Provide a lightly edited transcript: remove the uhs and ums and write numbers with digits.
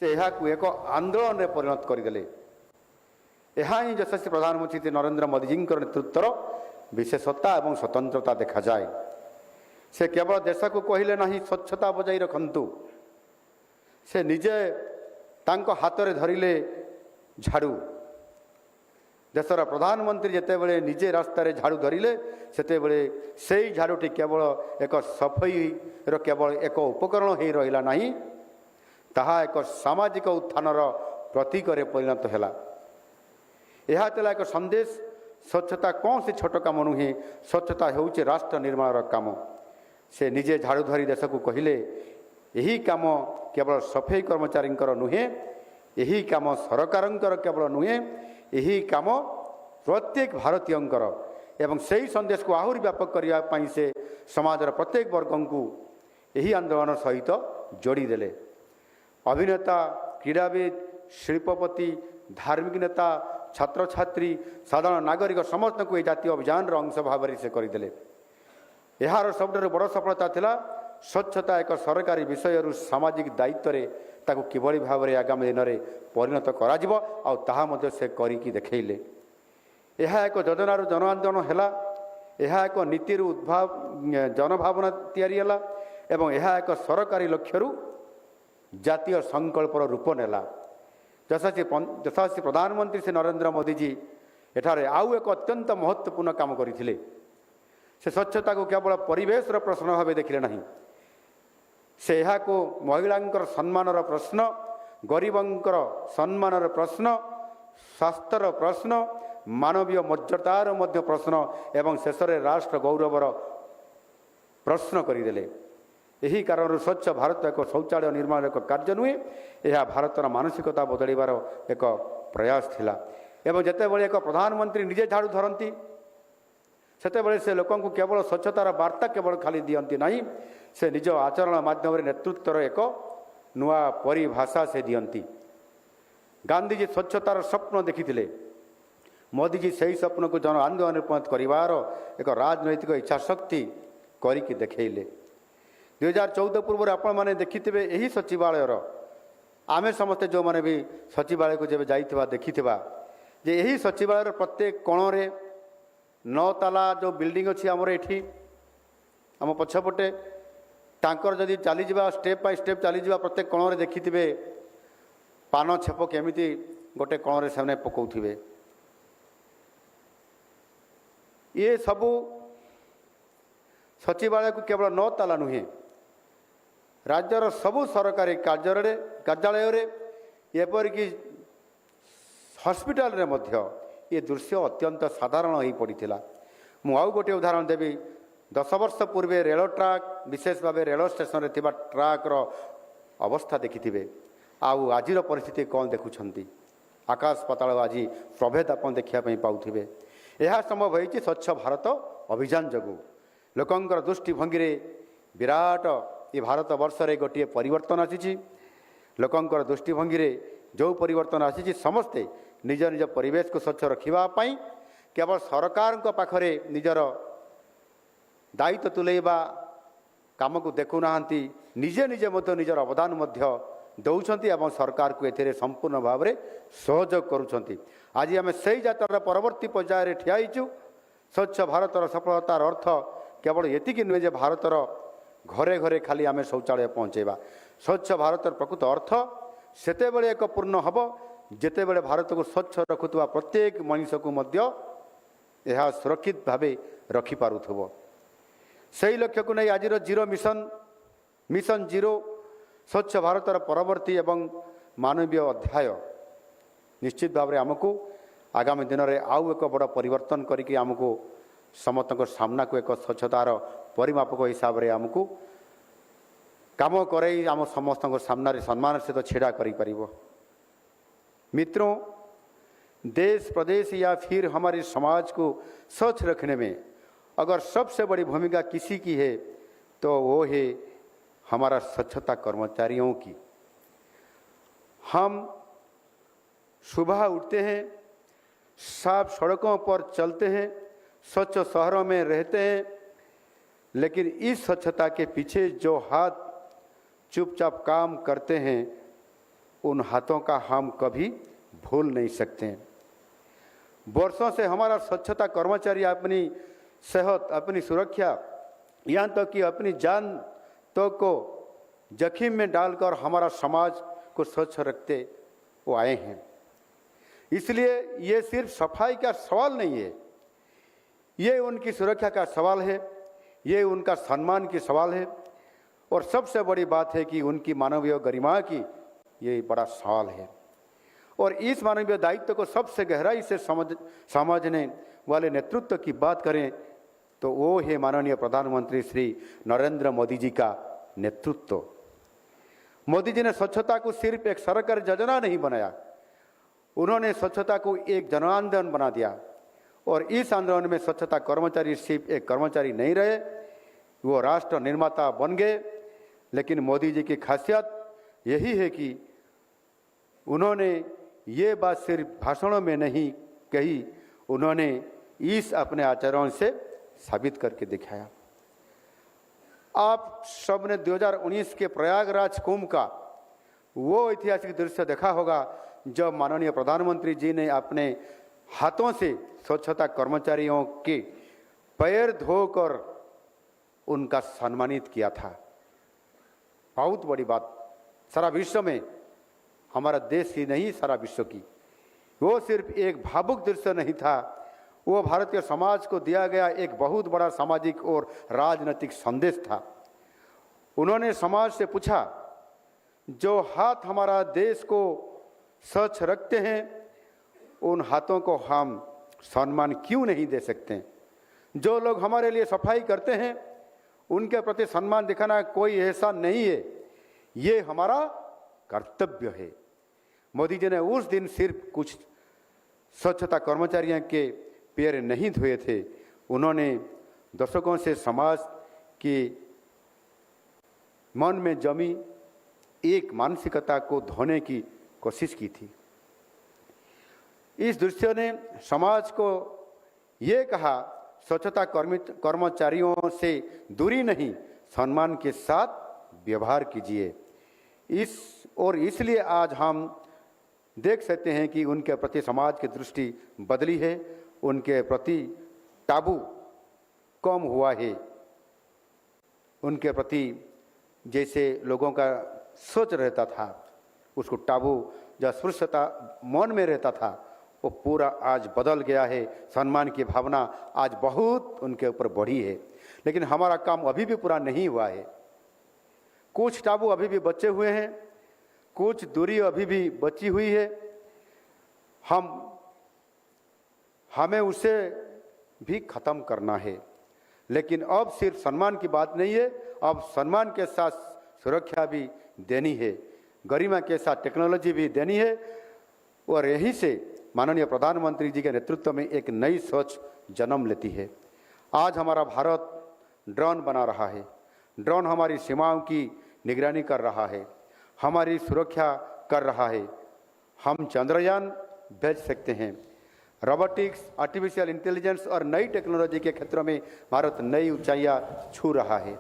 से एक आंदोलन में परिणत करदे। यह ही यशस्वी प्रधानमंत्री नरेंद्र मोदी जी नेतृत्वर विशेषता और स्वतंत्रता देखा जाए। से केवल देश को कहले ना स्वच्छता बजाई रखंतु, से निजे तांको हाथ में धरिले झाड़ू। देशर प्रधानमंत्री जिते बड़े निजे रास्तार झाड़ू धरिले सेते बड़े से झाड़ूटी केवल एक सफाई केवल एक उपकरण हो रहा नहीं, ताहा एक सामाजिक उत्थानर प्रतीक परिणत है। यह एक संदेश, स्वच्छता कौन सी छोट काम नुहे, स्वच्छता होउचे राष्ट्र निर्माण काम। से निजे झाड़ू धरी देश को कहले यही काम केवल सफाई कर्मचारी नुहे, यही काम सरकार केवल नुहे, यही काम प्रत्येक भारतीय एवं सही संदेश को आहरी व्यापक करने से समाजर प्रत्येक वर्ग को यही आंदोलन सहित जोड़ी देले। अभिनेता, क्रीड़ाविद, शिल्पपति, धार्मिक नेता, छात्र छात्री, साधारण नागरिक समस्त को यह जातीय अभियान अंश भाव से करदे। यार सबुठ बड़ सफलता थिला स्वच्छता एक सरकारी विषय सामाजिक दायित्व ताकू किभली भाव में आगामी दिन में परिणत कर से करिकी देखैले। यह एक योजनार जन आंदोलन है, यह एक नीति उद्भाव जनभावना तैयारी है एवं यह एक सरकारी लक्ष्य जातीय संकल्पर रूप नेला। यशस्वी प्रधानमंत्री श्री नरेंद्र मोदी जी एठारे आउ एक अत्यंत महत्वपूर्ण काम करथिले। से स्वच्छता को केवल परिवेशर प्रश्न भाव देखिले नहीं, से यह को महिलांकर सम्मानर प्रश्न, गरीबंकर सम्मानर प्रश्न, स्वास्थ्यर प्रश्न, मानवीय मर्यादार मध्य प्रश्न एवं शेष में राष्ट्र गौरवर प्रश्न करदेले। यही कारण स्वच्छ भारत एक शौचालय निर्माण एक कार्य नुहे, यह भारतर मानसिकता बदलवार एक प्रयास थिला। एवं जिते बड़े एक प्रधानमंत्री निजे झाड़ू धरती सेते से लोक केवल स्वच्छतार वार्ता केवल खाली दियंती नहीं, से निज आचरण माध्यम नेतृत्वर एक नुआ परिभाषा से दियंती। गांधीजी स्वच्छतार स्वप्न देखिथिले, मोदीजी सही स्वप्न को जन आंदोलन परिणत करिवार एक राजनैतिक इच्छाशक्ति करिकी देखैले। 2014 पूर्व आपण मैंने देखिथिबे यही सचिवालयर आमे समस्ते जो माने भी सचिवालय को जब जाइथिबा देखिथिबा जे यही सचिवालयर प्रत्येक कोणरे 9 ताला जो बिल्डिंग अच्छी आमर एठी आम पछपटे तांकर जदि चली जावा स्टेप बाय स्टेप चली जावा प्रत्येक कोणरे देखिथिबे पान छेप केमिति गोटे कोणरे सामने पकाउथिबे। ये सबू सचिवालय को केवल 9 ताला नुहे, राज्यर सबू सरकारी कार्यालय एपरिक हॉस्पिटल रे मध्य ये दृश्य अत्यंत साधारण हो पड़ा। मु आउ गोटे उदाहरण देवी। 10 वर्ष पूर्व रेल ट्राक विशेष भाव रेल स्टेशन रे ट्राक्र अवस्था देखिथिबे, आउ आजिर परिस्थिति कौन देखुछंती, आकाश पाताल आज प्रभेद आप देखा पाउथिबे। यह संभव होइछि स्वच्छ भारत अभियान जगू। लोकंकर दृष्टिभंगी विराट ये भारत वर्ष रे गोटे परिवर्तन आसी। लोकंकर दृष्टिभंगी जो परिवर्तन आसी समस्ते निज निज परिवेश को स्वच्छ रखापी केवल सरकार पाखरे निजर दायित्व तुलेबा काम को देखुना, निजे निजे निजर अवदान दौरान एवं सरकार को एथिरे संपूर्ण भाव में सहयोग करुँच। आज आम से यात्रा परवर्ती पर्यायर ठियाईचु। स्वच्छ भारतर सफलतार अर्थ केवल एतिकी नुहे भारतर घरे घरे खाली आम शौचालय पहुँचेबा। स्वच्छ भारतर प्रकृत अर्थ सेते बेले एक पूर्ण हम जेते बेले भारत को स्वच्छ रखुवा प्रत्येक मनीष को मध्य यह सुरक्षित भाव रखिपारुथबो। सही लक्ष्य को नहीं आज जीरो मिशन जीरो स्वच्छ भारतर परवर्ती एवं मानवीय अध्याय निश्चित भाव में आमको आगामी दिन में आउ एक बड़ परिवर्तन करके आमको समस्त सामना को एक स्वच्छतार परिमापक हिसाब से आमको काम करई आम समस्त सामने सम्मान सहित छेड़ा कर। मित्रों, देश प्रदेश या फिर हमारे समाज को स्वच्छ रखने में अगर सबसे बड़ी भूमिका किसी की है तो वो है हमारा स्वच्छता कर्मचारियों की। हम सुबह उठते हैं, साफ सड़कों पर चलते हैं, स्वच्छ शहरों में रहते हैं, लेकिन इस स्वच्छता के पीछे जो हाथ चुपचाप काम करते हैं उन हाथों का हम कभी भूल नहीं सकते। वर्षों से हमारा स्वच्छता कर्मचारी अपनी सेहत, अपनी सुरक्षा, यहाँ तक कि अपनी जान तक को जोखिम में डालकर हमारा समाज को स्वच्छ रखते वो आए हैं। इसलिए ये सिर्फ सफाई का सवाल नहीं है, ये उनकी सुरक्षा का सवाल है, ये उनका सम्मान की सवाल है, और सबसे बड़ी बात है कि उनकी मानवीय गरिमा की ये बड़ा सवाल है। और इस मानवीय दायित्व को सबसे गहराई से समझने वाले नेतृत्व की बात करें तो वो है माननीय प्रधानमंत्री श्री नरेंद्र मोदी जी का नेतृत्व। मोदी जी ने स्वच्छता को सिर्फ एक सरकारी योजना नहीं बनाया, उन्होंने स्वच्छता को एक जन आंदोलन बना दिया। और इस आंदोलन में स्वच्छता कर्मचारी सिर्फ एक कर्मचारी नहीं रहे, वो राष्ट्र निर्माता बन गए। लेकिन मोदी जी की खासियत यही है कि उन्होंने ये बात सिर्फ भाषणों में नहीं कही, उन्होंने इस अपने आचरण से साबित करके दिखाया। आप सब ने 2019 के प्रयागराज कुंभ का वो ऐतिहासिक दृश्य देखा होगा जब माननीय प्रधानमंत्री जी ने अपने हाथों से स्वच्छता कर्मचारियों के पैर धोकर उनका सम्मानित किया था। बहुत बड़ी बात, सारा विश्व में, हमारा देश ही नहीं सारा विश्व की, वो सिर्फ एक भावुक दृश्य नहीं था, वो भारतीय समाज को दिया गया एक बहुत बड़ा सामाजिक और राजनीतिक संदेश था। उन्होंने समाज से पूछा, जो हाथ हमारा देश को स्वच्छ रखते हैं उन हाथों को हम सम्मान क्यों नहीं दे सकते? जो लोग हमारे लिए सफाई करते हैं उनके प्रति सम्मान दिखाना कोई एहसान नहीं है, ये हमारा कर्तव्य है। मोदी जी ने उस दिन सिर्फ कुछ स्वच्छता कर्मचारियों के पैर नहीं धोए थे, उन्होंने दशकों से समाज की मन में जमी एक मानसिकता को धोने की कोशिश की थी। इस दृश्य ने समाज को ये कहा, स्वच्छता कर्मचारियों से दूरी नहीं, सम्मान के साथ व्यवहार कीजिए। इसलिए आज हम देख सकते हैं कि उनके प्रति समाज की दृष्टि बदली है, उनके प्रति टाबू कम हुआ है, उनके प्रति जैसे लोगों का सोच रहता था, उसको टाबू जो अस्पृश्यता मन में रहता था वो पूरा आज बदल गया है। सम्मान की भावना आज बहुत उनके ऊपर बढ़ी है। लेकिन हमारा काम अभी भी पूरा नहीं हुआ है, कुछ टाबू अभी भी बचे हुए हैं, कुछ दूरी अभी भी बची हुई है। हमें उसे भी खत्म करना है। लेकिन अब सिर्फ सम्मान की बात नहीं है, अब सम्मान के साथ सुरक्षा भी देनी है, गरिमा के साथ टेक्नोलॉजी भी देनी है। और यहीं से माननीय प्रधानमंत्री जी के नेतृत्व में एक नई सोच जन्म लेती है। आज हमारा भारत ड्रोन बना रहा है, ड्रोन हमारी सीमाओं की निगरानी कर रहा है, हमारी सुरक्षा कर रहा है। हम चंद्रयान भेज सकते हैं। रोबोटिक्स, आर्टिफिशियल इंटेलिजेंस और नई टेक्नोलॉजी के क्षेत्रों में भारत नई ऊंचाइयां छू रहा है।